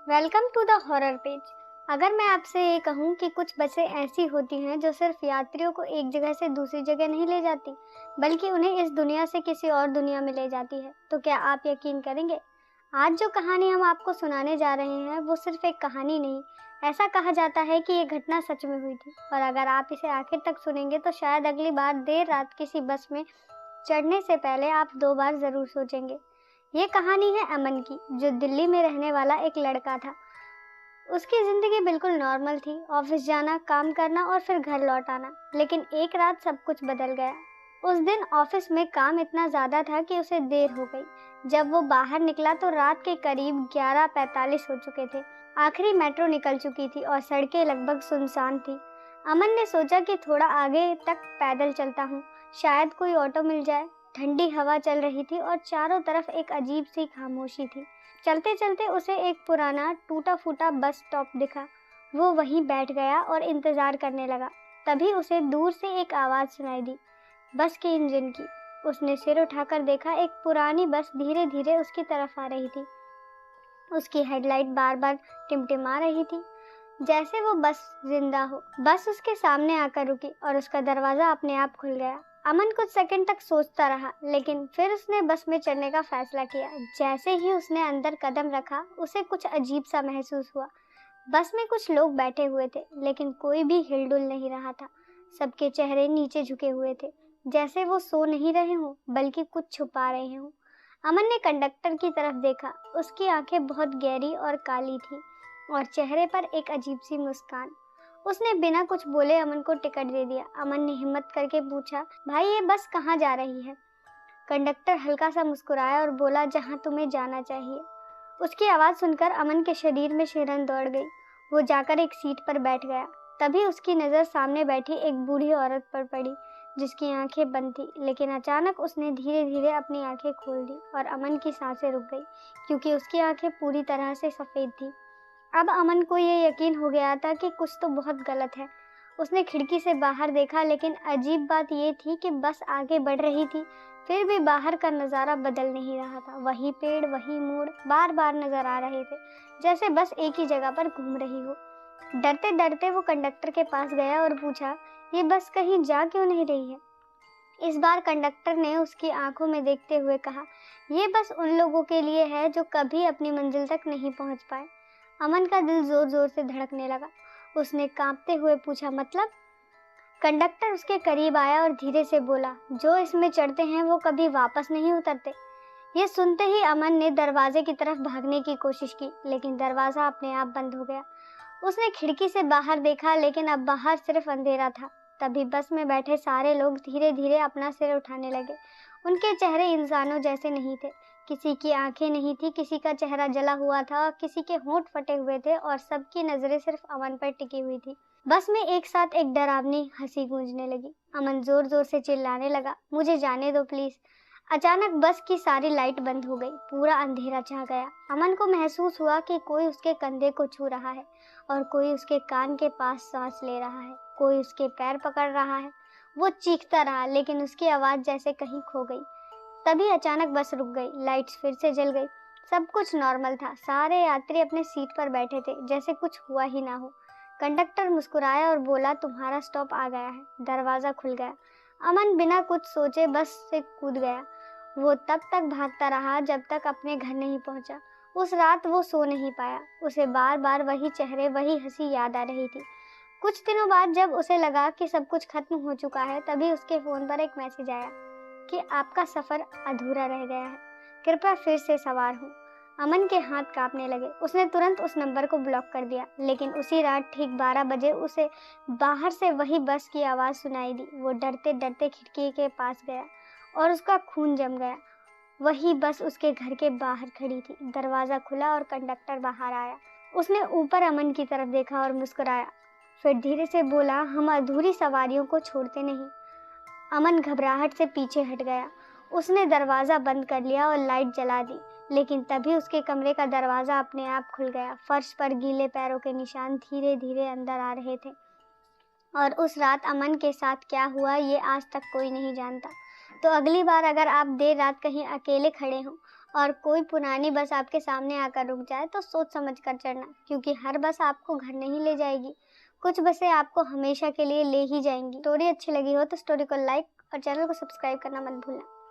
Welcome to the horror page. अगर मैं आपसे ये कहूँ कि कुछ बसें ऐसी होती हैं जो सिर्फ यात्रियों को एक जगह से दूसरी जगह नहीं ले जाती, बल्कि उन्हें इस दुनिया से किसी और दुनिया में ले जाती है, तो क्या आप यकीन करेंगे? आज जो कहानी हम आपको सुनाने जा रहे हैं वो सिर्फ एक कहानी नहीं, ऐसा कहा जाता है कि ये घटना सच में हुई थी। और अगर आप इसे आखिर तक सुनेंगे तो शायद अगली बार देर रात किसी बस में चढ़ने से पहले आप 2 बार ज़रूर सोचेंगे। ये कहानी है अमन की, जो दिल्ली में रहने वाला एक लड़का था। उसकी ज़िंदगी बिल्कुल नॉर्मल थी, ऑफिस जाना, काम करना और फिर घर लौट आना। लेकिन एक रात सब कुछ बदल गया। उस दिन ऑफिस में काम इतना ज़्यादा था कि उसे देर हो गई। जब वो बाहर निकला तो रात के करीब 11:45 हो चुके थे। आखिरी मेट्रो निकल चुकी थी और सड़कें लगभग सुनसान थी। अमन ने सोचा कि थोड़ा आगे तक पैदल चलता हूँ, शायद कोई ऑटो मिल जाए। ठंडी हवा चल रही थी और चारों तरफ एक अजीब सी खामोशी थी। चलते चलते उसे एक पुराना टूटा फूटा बस स्टॉप दिखा। वो वहीं बैठ गया और इंतजार करने लगा। तभी उसे दूर से एक आवाज़ सुनाई दी, बस के इंजन की। उसने सिर उठाकर देखा, एक पुरानी बस धीरे धीरे उसकी तरफ आ रही थी। उसकी हेडलाइट बार बार टिमटिमा रही थी, जैसे वो बस जिंदा हो। बस उसके सामने आकर रुकी और उसका दरवाज़ा अपने आप खुल गया। अमन कुछ सेकंड तक सोचता रहा, लेकिन फिर उसने बस में चढ़ने का फैसला किया। जैसे ही उसने अंदर कदम रखा, उसे कुछ अजीब सा महसूस हुआ। बस में कुछ लोग बैठे हुए थे, लेकिन कोई भी हिलडुल नहीं रहा था। सबके चेहरे नीचे झुके हुए थे, जैसे वो सो नहीं रहे हों, बल्कि कुछ छुपा रहे हों। अमन ने कंडक्टर की तरफ देखा। उसकी आंखें बहुत गहरी और काली थी और चेहरे पर एक अजीब सी मुस्कान। उसने बिना कुछ बोले अमन को टिकट दे दिया। अमन ने हिम्मत करके पूछा, भाई ये बस कहाँ जा रही है? कंडक्टर हल्का सा मुस्कुराया और बोला, जहाँ तुम्हें जाना चाहिए। उसकी आवाज़ सुनकर अमन के शरीर में शिहरन दौड़ गई। वो जाकर एक सीट पर बैठ गया। तभी उसकी नज़र सामने बैठी एक बूढ़ी औरत पर पड़ी, जिसकी आंखें बंद थी। लेकिन अचानक उसने धीरे धीरे अपनी आंखें खोल दी और अमन की सांसें रुक गई, क्योंकि उसकी आंखें पूरी तरह से सफ़ेद थी। अब अमन को ये यकीन हो गया था कि कुछ तो बहुत गलत है। उसने खिड़की से बाहर देखा, लेकिन अजीब बात ये थी कि बस आगे बढ़ रही थी, फिर भी बाहर का नज़ारा बदल नहीं रहा था। वही पेड़, वही मोड़ बार बार नजर आ रहे थे, जैसे बस एक ही जगह पर घूम रही हो। डरते डरते वो कंडक्टर के पास गया और पूछा, ये बस कहीं जा क्यों नहीं रही है? इस बार कंडक्टर ने उसकी आंखों में देखते हुए कहा, ये बस उन लोगों के लिए है जो कभी अपनी मंजिल तक नहीं पहुंच पाए। अमन का दिल जोर जोर से धड़कने लगा। उसने कांपते हुए पूछा, मतलब? कंडक्टर उसके करीब आया और धीरे से बोला, जो इसमें चढ़ते हैं वो कभी वापस नहीं उतरते। ये सुनते ही अमन ने दरवाजे की तरफ भागने की कोशिश की, लेकिन दरवाज़ा अपने आप बंद हो गया। उसने खिड़की से बाहर देखा, लेकिन अब बाहर सिर्फ अंधेरा था। तभी बस में बैठे सारे लोग धीरे धीरे अपना सिर उठाने लगे। उनके चेहरे इंसानों जैसे नहीं थे। किसी की आंखें नहीं थी, किसी का चेहरा जला हुआ था, किसी के होंठ फटे हुए थे और सबकी नजरें सिर्फ अमन पर टिकी हुई थी। बस में एक साथ एक डरावनी हंसी गूंजने लगी। अमन जोर जोर से चिल्लाने लगा, मुझे जाने दो प्लीज। अचानक बस की सारी लाइट बंद हो गई। पूरा अंधेरा छा गया। अमन को महसूस हुआ कि कोई उसके कंधे को छू रहा है और कोई उसके कान के पास सांस ले रहा है, कोई उसके पैर पकड़ रहा है। वो चीखता रहा, लेकिन उसकी आवाज़ जैसे कहीं खो गई। तभी अचानक बस रुक गई, लाइट्स फिर से जल गई। सब कुछ नॉर्मल था। सारे यात्री अपने सीट पर बैठे थे, जैसे कुछ हुआ ही ना हो। कंडक्टर मुस्कुराया और बोला, तुम्हारा स्टॉप आ गया है। दरवाज़ा खुल गया। अमन बिना कुछ सोचे बस से कूद गया। वो तब तक भागता रहा जब तक अपने घर नहीं पहुंचा। उस रात वो सो नहीं पाया। उसे बार बार वही चेहरे, वही हंसी याद आ रही थी। कुछ दिनों बाद जब उसे लगा कि सब कुछ खत्म हो चुका है, तभी उसके फ़ोन पर एक मैसेज आया कि आपका सफ़र अधूरा रह गया है, कृपया फिर से सवार हो। अमन के हाथ कांपने लगे। उसने तुरंत उस नंबर को ब्लॉक कर दिया। लेकिन उसी रात ठीक 12 बजे उसे बाहर से वही बस की आवाज़ सुनाई दी। वो डरते डरते खिड़की के पास गया और उसका खून जम गया। वही बस उसके घर के बाहर खड़ी थी। दरवाज़ा खुला और कंडक्टर बाहर आया। उसने ऊपर अमन की तरफ देखा और मुस्कुराया, फिर धीरे से बोला, हम अधूरी सवारियों को छोड़ते नहीं। अमन घबराहट से पीछे हट गया। उसने दरवाज़ा बंद कर लिया और लाइट जला दी। लेकिन तभी उसके कमरे का दरवाज़ा अपने आप खुल गया। फर्श पर गीले पैरों के निशान धीरे धीरे अंदर आ रहे थे। और उस रात अमन के साथ क्या हुआ ये आज तक कोई नहीं जानता। तो अगली बार अगर आप देर रात कहीं अकेले खड़े हों और कोई पुरानी बस आपके सामने आकर रुक जाए तो सोच समझ कर चढ़ना, क्योंकि हर बस आपको घर नहीं ले जाएगी, कुछ बसें आपको हमेशा के लिए ले ही जाएंगी। स्टोरी अच्छी लगी हो तो स्टोरी को लाइक और चैनल को सब्सक्राइब करना मत भूलना।